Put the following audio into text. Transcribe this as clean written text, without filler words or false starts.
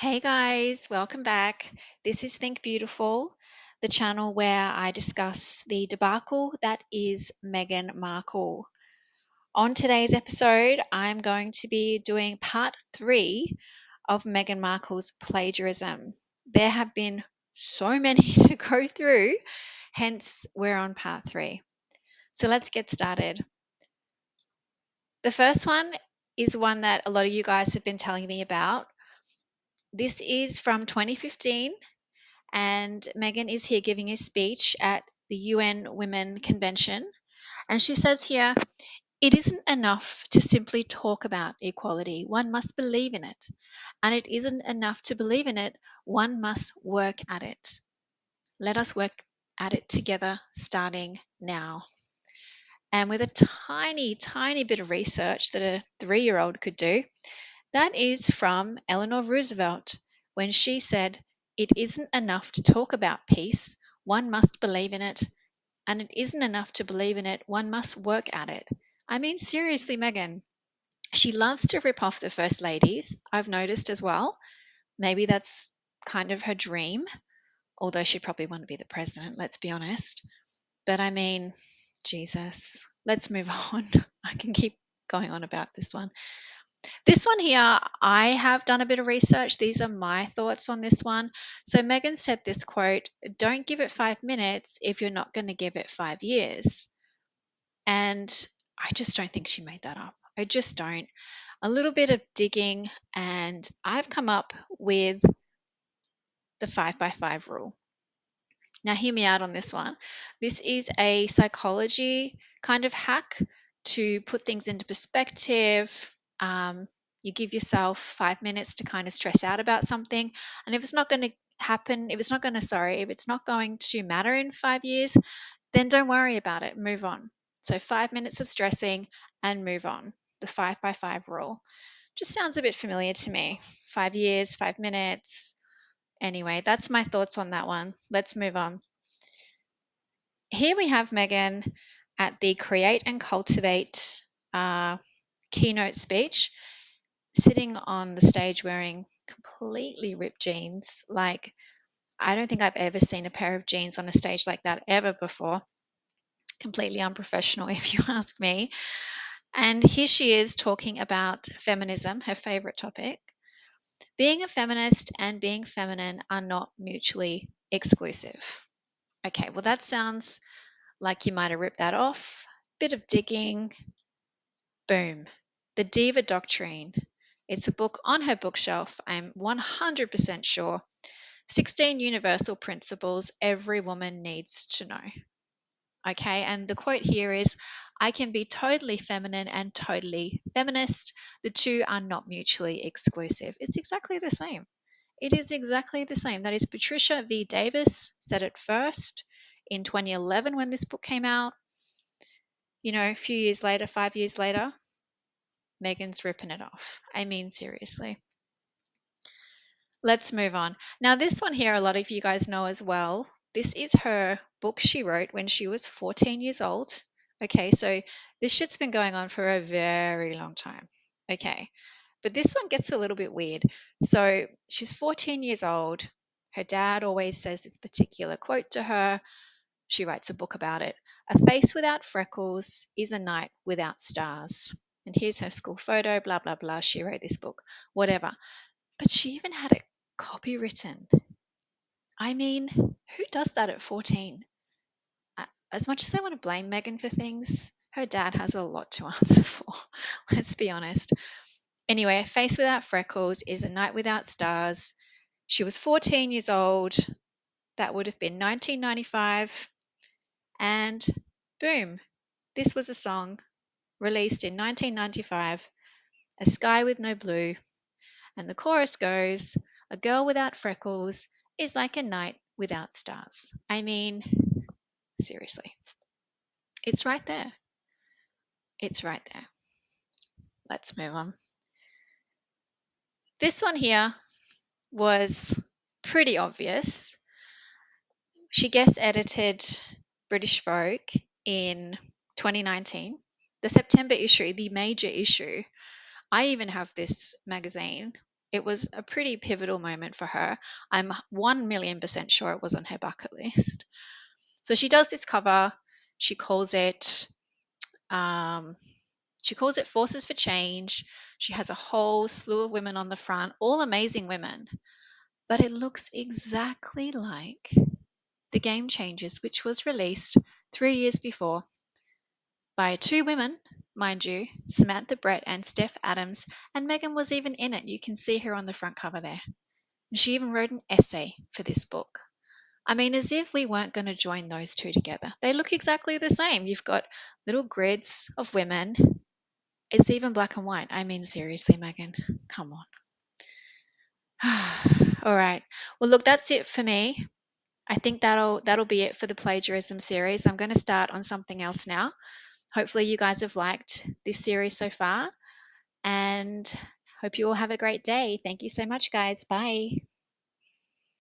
Hey guys, welcome back. This is Think Beautiful, the channel where I discuss the debacle that is Meghan Markle. On today's episode, I'm going to be doing part 3 of Meghan Markle's plagiarism. There have been so many to go through, hence, we're on part 3. So let's get started. The first one is one that a lot of you guys have been telling me about. This is from 2015. And Meghan is here giving a speech at the UN Women Convention. And she says here, it isn't enough to simply talk about equality. One must believe in it. And it isn't enough to believe in it. One must work at it. Let us work at it together starting now. And with a tiny, tiny bit of research that a 3-year-old could do, that is from Eleanor Roosevelt when she said, it isn't enough to talk about peace, one must believe in it. And it isn't enough to believe in it, one must work at it. I mean, seriously, Meghan, she loves to rip off the first ladies, I've noticed as well. Maybe that's kind of her dream, although she'd probably want to be the president, let's be honest. But I mean, Jesus, let's move on. I can keep going on about this one. This one here, I have done a bit of research. These are my thoughts on this one. So Megan said this quote, don't give it 5 minutes if you're not going to give it 5 years. And I just don't think she made that up. I just don't. A little bit of digging, and I've come up with the 5 by 5 rule. Now, hear me out on this one. This is a psychology kind of hack to put things into perspective. You give yourself 5 minutes to kind of stress out about something. And if it's not going to happen, if it's not going to, if it's not going to matter in 5 years, then don't worry about it. Move on. So 5 minutes of stressing and move on. The 5 by 5 rule. Just sounds a bit familiar to me. 5 years, 5 minutes. Anyway, that's my thoughts on that one. Let's move on. Here we have Meghan at the Create and Cultivate keynote speech, sitting on the stage wearing completely ripped jeans. Like, I don't think I've ever seen a pair of jeans on a stage like that ever before. Completely unprofessional, if you ask me. And here she is talking about feminism, her favorite topic. Being a feminist and being feminine are not mutually exclusive. Okay, well, that sounds like you might have ripped that off. Bit of digging. Boom. The Diva Doctrine. It's a book on her bookshelf, I'm 100% sure. 16 universal principles every woman needs to know. Okay, and the quote here is, I can be totally feminine and totally feminist. The two are not mutually exclusive. It's exactly the same. It is exactly the same. That is Patricia V. Davis said it first in 2011 when this book came out. You know, a few years later, 5 years later, Meghan's ripping it off. I mean, seriously. Let's move on. Now, this one here, a lot of you guys know as well. This is her book she wrote when she was 14 years old. Okay, so this shit's been going on for a very long time. Okay, but this one gets a little bit weird. So she's 14 years old. Her dad always says this particular quote to her. She writes a book about it. A face without freckles is a night without stars. And here's her school photo, blah, blah, blah. She wrote this book, whatever. But she even had it copywritten. I mean, who does that at 14? As much as I want to blame Meghan for things, her dad has a lot to answer for. Let's be honest. Anyway, a face without freckles is a night without stars. She was 14 years old. That would have been 1995. And boom, this was a song released in 1995, A Sky with No Blue. And the chorus goes, a girl without freckles is like a night without stars. I mean, seriously. It's right there. It's right there. Let's move on. This one here was pretty obvious. She guest edited British Vogue in 2019, the September issue, the major issue. I even have this magazine. It was a pretty pivotal moment for her. I'm 1,000,000% sure it was on her bucket list. So she does this cover. She calls it um, she calls it Forces for Change. She has a whole slew of women on the front, all amazing women, but it looks exactly like The Game Changers, which was released 3 years before by two women, mind you, Samantha Brett and Steph Adams, and Meghan was even in it. You can see her on the front cover there. And she even wrote an essay for this book. I mean, as if we weren't going to join those two together. They look exactly the same. You've got little grids of women. It's even black and white. I mean, seriously, Meghan, come on. All right. Well, look, that's it for me. I think that'll be it for the plagiarism series. I'm going to start on something else now. Hopefully, you guys have liked this series so far, and hope you all have a great day. Thank you so much, guys. Bye.